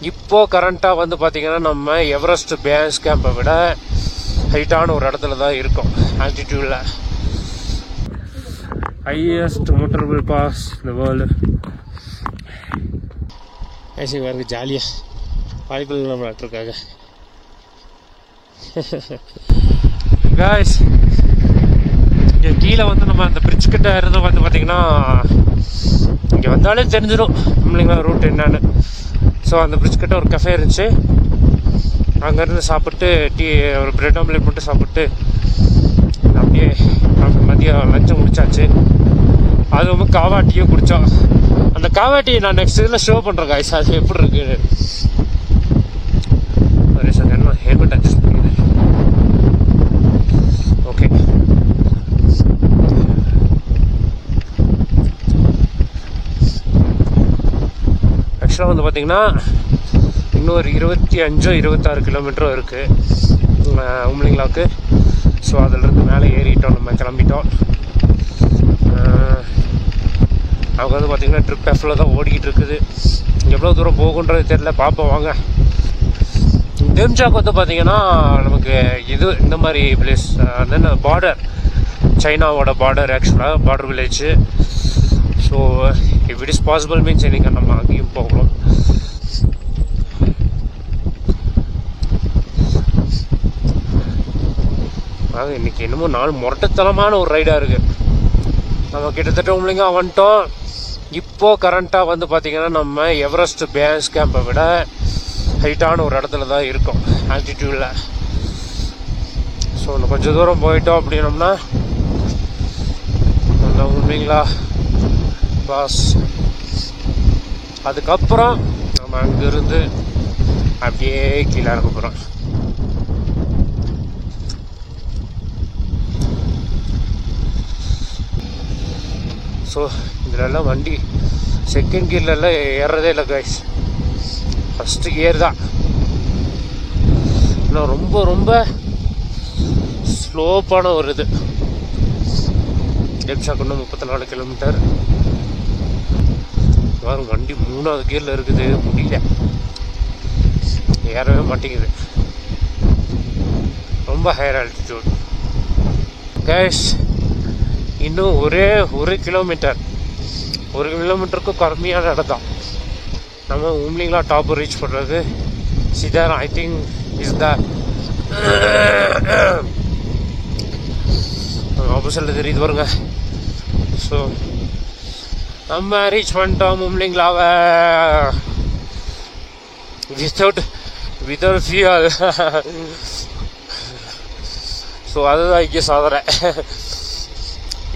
இப்போது கரண்ட்டாக வந்து பார்த்திங்கன்னா நம்ம எவரெஸ்ட் பேஸ் கேம்பை விட ஹைட்டான ஒரு இடத்துல தான் இருக்கோம். ஆல்டிடியூடில் ஹையஸ்ட் மோட்டரபிள் பாஸ் இந்த வேர்ல்டு. ஐசி வேறு ஜாலியாக வாய்ப்புகள் நம்ம நட்டுருக்காங்க. காய்ஸ் இங்கே கீழே வந்து நம்ம அந்த பிரிட்ஜ் கிட்ட இருந்து வந்து பார்த்திங்கன்னா இங்கே வந்தாலே தெரிஞ்சிடும் நம்மளுங்க ரூட் என்னன்னு. ஸோ அந்த பிரிட்ஜ் கிட்ட ஒரு கஃபே இருந்துச்சு. அங்கேருந்து சாப்பிட்டு ஒரு பிரெட் ஆம்லேட் மட்டும் சாப்பிட்டு அப்படியே மதியம் லஞ்சம் முடிச்சாச்சு. அது ரொம்ப காவா டீயும் குடித்தோம். அந்த காவா டீ நான் நெக்ஸ்ட் இதில் ஷோ பண்ணுறேன் காய்ஸ், அது எப்படி இருக்குது. ஒரே சார் என்ன ஹெல்மெட் அட்ஜஸ்ட் பண்ணிக்கிறேன். ஓகே, ஆக்சுவலாக வந்து பார்த்திங்கன்னா இன்னொரு 25-26 கிலோமீட்டரும் இருக்குது உம்லிங்லாவுக்கு. ஸோ அதிலிருந்து மேலே ஏறிட்டோம், நம்ம கிளம்பிட்டோம். அவங்க வந்து பார்த்திங்கன்னா ட்ரிப் எஃப்ல தான் ஓடிக்கிட்டு இருக்குது. எவ்வளோ தூரம் போகுன்றது தெரியல, பார்ப்போம் வாங்க. டெம்சாக் வந்து பார்த்திங்கன்னா நமக்கு இது இந்த மாதிரி பிளேஸ் தென் பார்டர், சைனாவோட பார்டர், ஆக்சுவலாக border village. So if it is possible means நீங்கள் நம்ம அங்கேயும் போகலாம். வாங்க, இன்றைக்கி என்னமோ நாள் முரட்டுத்தனமான ஒரு ரைடாக இருக்குது. நம்ம கிட்டத்தட்ட உம்லிங்கா வந்துட்டோம். இப்போது கரண்ட்டாக வந்து பார்த்திங்கன்னா நம்ம எவரெஸ்ட் பேஸ் கேம்பை விட ஹைட்டான ஒரு இடத்துல தான் இருக்கோம் ஆல்டிடியூடில். ஸோ இன்னும் கொஞ்சம் தூரம் போயிட்டோம் அப்படின்னோம்னா அந்த உம்லிங்லா பாஸ். அதுக்கப்புறம் நம்ம அங்கேருந்து அப்படியே கீழே இறங்க போகிறோம். ஸோ இதிலெல்லாம் வண்டி செகண்ட் கியர்லெல்லாம் ஏறுறதே இல்லை கைஸ், ஃபஸ்ட்டு கியர் தான். இன்னும் ரொம்ப ரொம்ப ஸ்லோப்பான ஒரு இது. டெம்சாக் இன்னும் 34 கிலோமீட்டர். வரும் வண்டி 3வது கியரில் இருக்குது, முடியல, ஏறவே மாட்டேங்குது. ரொம்ப ஹையர் ஆல்டிடியூட் கைஸ். இன்னும் ஒரே 1 கிலோமீட்டர், 1 கிலோமீட்டருக்கும் கம்மியான இடம் தான் நம்ம உம்லிங்லா டாப் ரீச் பண்ணுறது. சிதர் ஐ திங்க் இஸ் த ஆப்போசிட்டில் தெரியுது பாருங்க. ஸோ நம்ம ரீச் பண்ணிட்டோம் உம்லிங்லாவை வித்தவுட் ஃபியூல். ஸோ அதுதான் இங்கே சாதனை.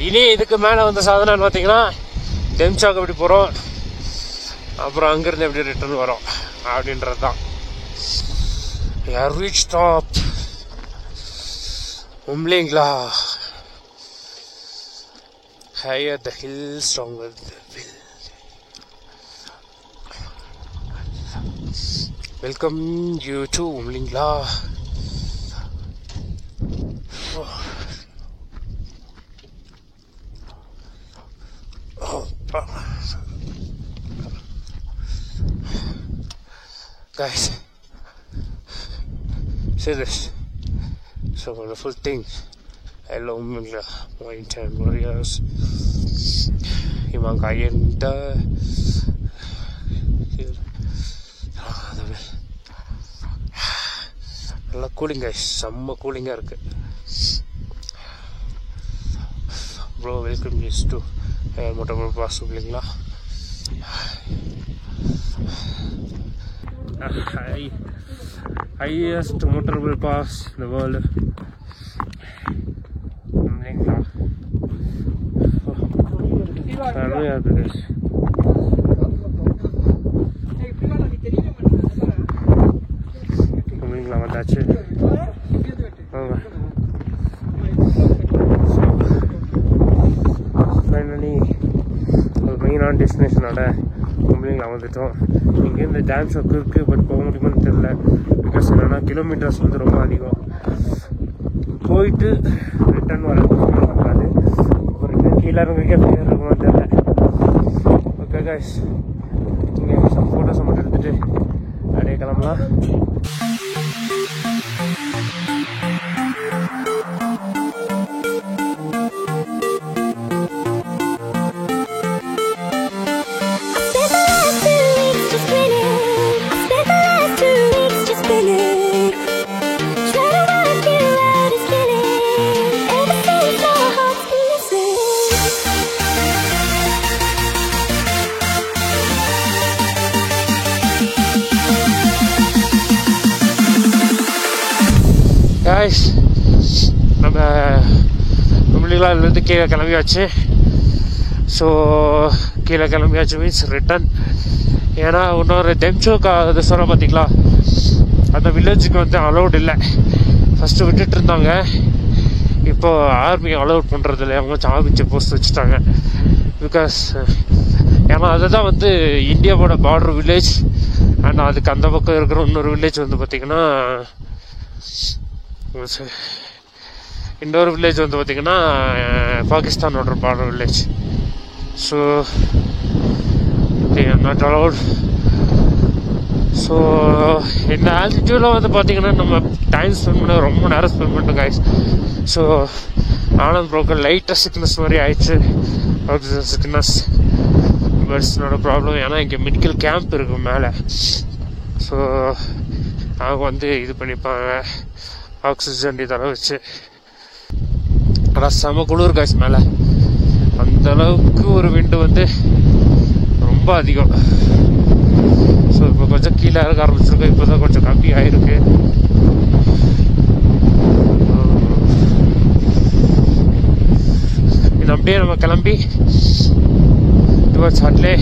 இனி இதுக்கு மேலே வந்து சாதனைன்னு பார்த்தீங்கன்னா டெம்சாக் எப்படி போகிறோம், அப்புறம் அங்கேருந்து எப்படி ரிட்டர்ன் வரோம் அப்படின்றது தான். Reach top Umling La, higher the hill, stronger the will. Welcome you to Umlingla. Guys, see this, so wonderful thing. Hello Umlingla, mountain warriors. Himangayan the நல்லா கூலிங் கைஸ், செம்ம கூலிங்காக இருக்குது bro. Welcome use to motorable pass இல்லைங்களா. Highest motorable pass இந்த world இல்லைங்களா. செம்மையாக இருக்குது guys. Umlingla வந்தாச்சு. ஃபைனலி ஒரு மெயினான டெஸ்டினேஷனோட உம்லிங்லா வந்துட்டோம். இங்கேருந்து டேம்சாக் இருக்குது, பட் போக முடியுமான்னு தெரில. பிகாஸ் என்னென்னா கிலோமீட்டர்ஸ் வந்து ரொம்ப அதிகம். போயிட்டு ரிட்டர்ன் வர வராது. ஒரு கீழே இருக்க ஃப்ரீயாக இருக்குமான்னு தெரில. ஓகே கைஸ், இங்கே சம் ஃபோட்டோஸை மட்டும் எடுத்துகிட்டு அப்படியே கிளம்பலாம். guys, நம்ம நம்மளிலேருந்து கீழே கிளம்பியாச்சு. ஸோ கீழே கிளம்பியாச்சு மீன்ஸ் ரிட்டன். ஏன்னா இன்னொரு டெம்சோக்கா அது சொன்ன பார்த்தீங்களா, அந்த வில்லேஜுக்கு வந்து அலௌட் இல்லை. ஃபஸ்ட்டு விட்டுட்டு இருந்தாங்க, இப்போது ஆர்மி அலௌட் பண்ணுறது இல்லை. அவங்க ஆர்மி செக் போஸ்ட் வச்சுட்டாங்க. பிகாஸ் ஏன்னா அதுதான் வந்து இந்தியாவோட பார்டர் வில்லேஜ். அண்ட் அதுக்கு அந்த பக்கம் இருக்கிற இன்னொரு வில்லேஜ் வந்து பார்த்திங்கன்னா, இன்னொரு வில்லேஜ் வந்து பார்த்திங்கன்னா பாகிஸ்தானோட border village. So not allowed. So இந்த ஆல்டிடியூடில் வந்து பார்த்திங்கன்னா நம்ம டைம் ஸ்பெண்ட் பண்ண ரொம்ப நேரம் ஸ்பெண்ட் பண்ணிட்டோம் guys. ஸோ ஆனந்த் ப்ரோக்கு லைட்டாக சிக்னஸ் மாதிரி ஆயிடுச்சு, ஆக்சிஜன் சிக்னஸ். பட்ஸ்னோட ப்ராப்ளம். ஏன்னா இங்கே மெடிக்கல் கேம்ப் இருக்கும் மேலே. ஸோ அவங்க வந்து இது பண்ணிப்பாங்க ஆக்சிஜன் இதெல்லாம் வச்சு. ஆனால் செம குளிர் காய்ச்சி மேலே. அந்த அளவுக்கு ஒரு விண்டு வந்து ரொம்ப அதிகம். ஸோ இப்போ கொஞ்சம் கீழே இறக்க ஆரம்பிச்சிருக்கோம். இப்போ தான் கொஞ்சம் கம்மி ஆகிருக்கு. இது அப்படியே நம்ம கிளம்பி டுவர்ட்ஸ் ஹட்லே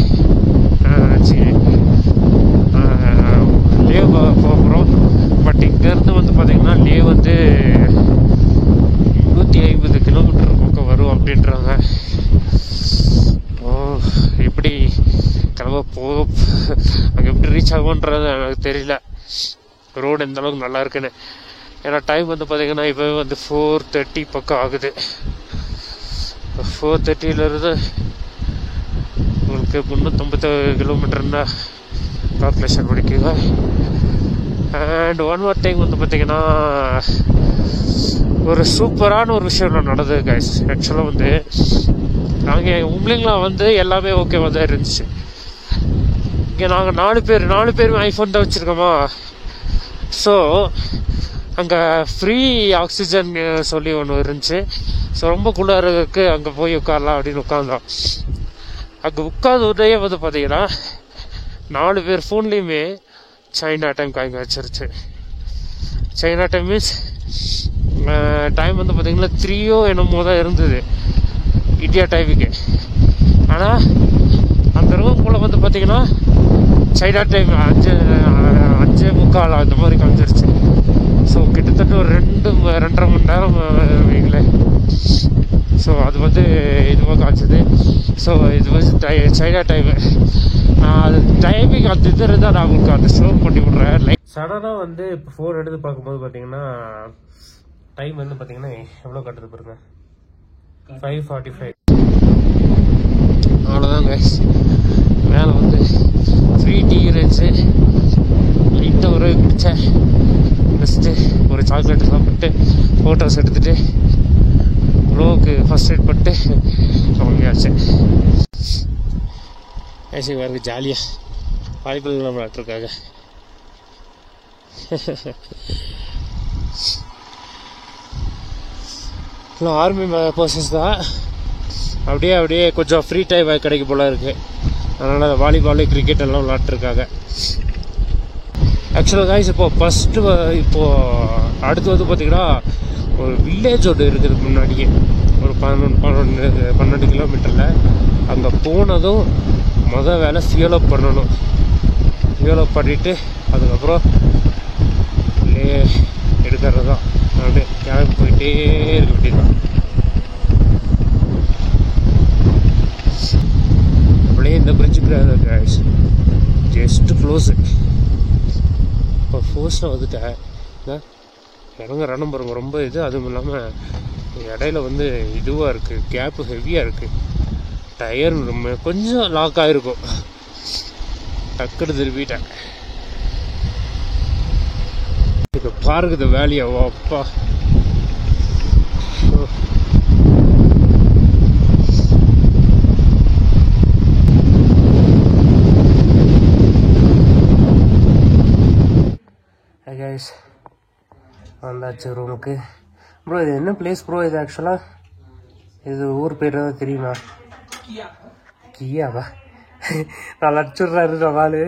லே போகிறோம். பட் இங்கேருந்து வந்து பார்த்திங்கன்னா லே வந்து 250 கிலோமீட்டர் பக்கம் வரும் அப்படின்றாங்க. எப்படி கிளம்ப அங்கே எப்படி ரீச் ஆகும்ன்றது எனக்கு தெரியல. ரோடு எந்த அளவுக்கு நல்லா இருக்குன்னு. ஏன்னா டைம் வந்து பார்த்திங்கன்னா இப்போ வந்து 4:30 பக்கம் ஆகுது. 4:30 உங்களுக்கு 350 கிலோமீட்டர்னா கால்குலேஷன் பண்ணிக்குங்க. அண்ட் ஒன் மோர் டைம் வந்து பார்த்திங்கன்னா ஒரு சூப்பரான ஒரு விஷயம் நடந்தது கைஸ். ஆக்சுவலாக வந்து நாங்கள் உம்லிங்கில் வந்து எல்லாமே ஓகேவாக தான் இருந்துச்சு. இங்கே நாங்கள் 4 பேரும் ஐஃபோன் தான் வச்சுருக்கோமா. ஸோ அங்கே ஃப்ரீ ஆக்சிஜன் சொல்லி ஒன்று இருந்துச்சு. ஸோ ரொம்ப குளிருக்கு அங்கே போய் உட்காரலாம் அப்படின்னு உட்காந்தோம். அங்கே உட்காந்து உடனே வந்து பார்த்தீங்கன்னா 4 பேர் ஃபோன்லேயுமே சைனா டைம் காய்ங்க வச்சிருச்சு. சைனா டைம் மீன்ஸ் டைம் வந்து பார்த்திங்கன்னா 3 என்னமோ தான் இருந்தது இந்தியா டைமுக்கு. ஆனால் அந்த ரூம்குள்ளே வந்து பார்த்திங்கன்னா சைனா டைம் 5:45 அந்த மாதிரி காமிச்சிருச்சு. ஸோ கிட்டத்தட்ட ஒரு 2.5 மணி நேரம் வைங்களே. ஸோ அது வந்து இதுவாக காமிச்சது. ஸோ இது வந்து சைனா டைமு. அது டைமிங் அந்த இது இருந்தால் நான் உங்களுக்கு அந்த ஷோ பண்ணி விட்றேன். லைக் சடனாக வந்து இப்போ ஃபோன் எடுத்து பார்க்கும்போது பார்த்தீங்கன்னா டைம் வந்து பார்த்தீங்கன்னா எவ்வளோ கட்டுது பாருங்க, 5:45. அவ்வளோதான் கைஸ். மேலே வந்து ஃப்ரீ டீ இருந்துச்சு. லைட்டாக ஒரு குடித்தேன், குடிச்சிட்டு ஒரு சாக்லேட்டு சாப்பிட்டு ஃபோட்டோஸ் எடுத்துகிட்டு ப்ரோவுக்கு ஃபர்ஸ்ட் எய்ட் பண்ணிட்டு கிளம்பியாச்சு. ஐசி வேறு ஜாலியாக வாய்ப்புகள் விளையாட்டுருக்காங்க. இல்லை ஆர்மி பர்சன்ஸ் தான். அப்படியே கொஞ்சம் ஃப்ரீ டைம் கிடைக்க போல இருக்குது. அதனால் வாலிபால் கிரிக்கெட் எல்லாம் விளையாட்டுருக்காங்க. ஆக்சுவலாக காய்ஸ் இப்போது அடுத்து வந்து பார்த்திங்கன்னா ஒரு வில்லேஜ் ஒன்று இருக்குது முன்னாடியே ஒரு 12 கிலோமீட்டரில். அங்கே போனதும் வேலை ஃபியூல் அப் பண்ணணும். ஃபியூல் அப் பண்ணிவிட்டு அதுக்கப்புறம் எடுக்கிறது தான். அப்படியே கேம்ப் போயிட்டே இருக்க வேண்டியதுதான். அப்படியே இந்த பிரிட்ஜுக்கு ஜஸ்ட்டு க்ளோஸு. இப்போ ஃபோர்ஸில் வந்துட்டேன் இறங்க ரன்னம் பாருங்க ரொம்ப இது. அதுவும் இல்லாமல் இடையில வந்து இதுவாக இருக்குது, கேப்பு ஹெவியாக இருக்குது. டயர் கொஞ்சம் லாக் ஆகிருக்கும். டக்குன்னு திருப்பிட்டேன். பாருங்க இந்த வேலையை அப்பா. கைஸ் வந்தாச்சு ரூமுக்கு. ப்ரோ இது என்ன பிளேஸ் ப்ரோ? இது ஆக்சுவலாக இது ஊர் பேர் தான் தெரியுமா? கியாவா? நான் லட்சுறாரு சவால்.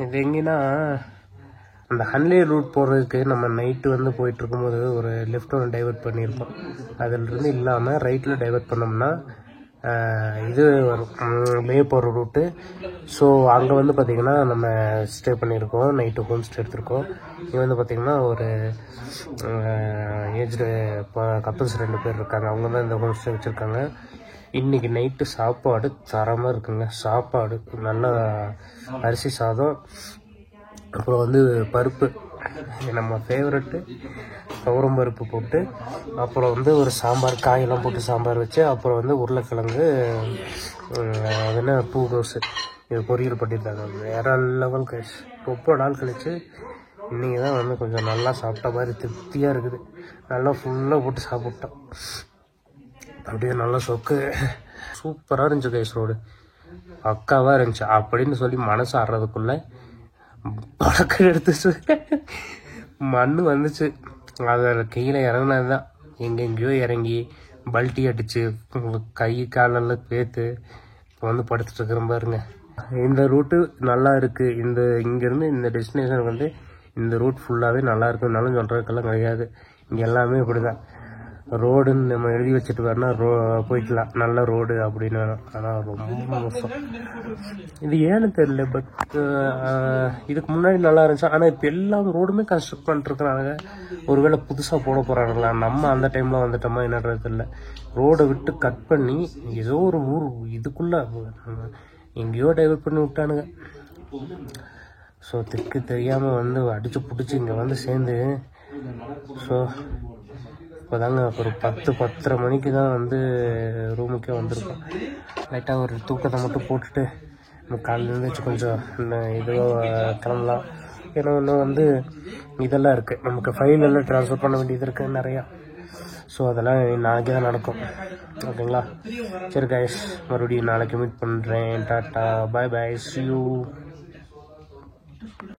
இது எங்கன்னா அந்த ஹன்லே ரூட் போகிறதுக்கு நம்ம நைட்டு வந்து போயிட்டு இருக்கும்போது ஒரு லெஃப்ட் ஒன்று டைவெர்ட் பண்ணியிருப்போம். அதிலிருந்து இல்லாமல் ரைட்டில் டைவெர்ட் பண்ணோம்னா இது வரும் லே போகிற ரூட்டு. ஸோ அங்கே வந்து பார்த்திங்கன்னா நம்ம ஸ்டே பண்ணியிருக்கோம், நைட்டு ஹோம் ஸ்டே எடுத்திருக்கோம். இங்கே வந்து பார்த்திங்கன்னா ஒரு ஏஜ்டு கப்புள்ஸ் 2 பேர் இருக்காங்க, அவங்க தான் இந்த ஹோம் ஸ்டே வச்சுருக்காங்க. இன்றைக்கி நைட்டு சாப்பாடு தரமாக இருக்குங்க. சாப்பாடு நல்லா அரிசி சாதம், அப்புறம் வந்து பருப்பு நம்ம ஃபேவரெட்டு துவரம் பருப்பு போட்டு, அப்புறம் வந்து ஒரு சாம்பார், காயெல்லாம் போட்டு சாம்பார் வச்சு, அப்புறம் வந்து உருளைக்கிழங்கு அது என்ன பூ தோசை இது பொரியல் பண்ணியிருந்தாங்க. வேறு லெவல் கைஸ். ரொம்ப நாள் கழிச்சு இன்றைக்கி தான் வந்து கொஞ்சம் நல்லா சாப்பிட்ட மாதிரி திருப்தியாக இருக்குது. நல்லா ஃபுல்லாக போட்டு சாப்பிட்டோம். அப்படியே நல்லா சொக்கு சூப்பராக இருந்துச்சு கைஸ். ரோடு பக்காவாக இருந்துச்சு. அப்படின்னு சொல்லி மனசு ஆடுறதுக்குள்ளே பழக்கம் எடுத்துச்சு, மண் வந்துச்சு. அதில் கீழே இறங்கினது தான் எங்கெங்கேயோ இறங்கி பல்ட்டி அடித்து கை காலெல்லாம் பேத்து இப்போ வந்து படுத்துட்டு இருக்கிற பாருங்க. இந்த ரூட்டு நல்லா இருக்குது. இங்கேருந்து இந்த டெஸ்டினேஷன் வந்து இந்த ரூட் ஃபுல்லாகவே நல்லா இருக்குன்னாலும் சொல்கிறதுக்கெல்லாம் கிடையாது. இங்கே எல்லாமே இப்படி தான். ரோடுன்னு நம்ம எழுதி வச்சுட்டு வரனா போய்க்கலாம், நல்ல ரோடு அப்படின்னு. ஆனால் ரொம்ப மோசம். இது ஏன்னு தெரியல, பட் இதுக்கு முன்னாடி நல்லா இருந்துச்சு. ஆனால் இப்போ எல்லா ரோடுமே கன்ஸ்ட்ரக்ட் பண்ணிட்டுருக்குறாங்க. ஒருவேளை புதுசாக போட போகிறாங்களா, நம்ம அந்த டைமில் வந்துட்டோமா என்னன்றது தெரியல. ரோடை விட்டு கட் பண்ணி ஏதோ ஒரு ஊர் இதுக்குள்ளே எங்கேயோ டைவர்ட் பண்ணி விட்டானுங்க. ஸோ திக்கு தெரியாமல் வந்து அடித்து பிடிச்சி இங்கே வந்து சேர்ந்து, ஸோ இப்போ தாங்க ஒரு 10-10:30 மணிக்கு தான் வந்து ரூமுக்கே வந்திருக்கோம். லைட்டாக ஒரு தூக்கத்தை மட்டும் போட்டுட்டு நம்ம காலையில் எழுந்திரிச்சு கொஞ்சம் இதுவாக கிளம்பலாம். ஏன்னா இன்னும் வந்து இதெல்லாம் இருக்குது, நமக்கு ஃபைல் எல்லாம் ட்ரான்ஸ்ஃபர் பண்ண வேண்டியது இருக்குது நிறையா. ஸோ அதெல்லாம் நாளைக்கு தான் நடக்கும். ஓகேங்களா? சரி கைஸ், மறுபடியும் நாளைக்கு மீட் பண்ணுறேன். Tata, bye bye, see you.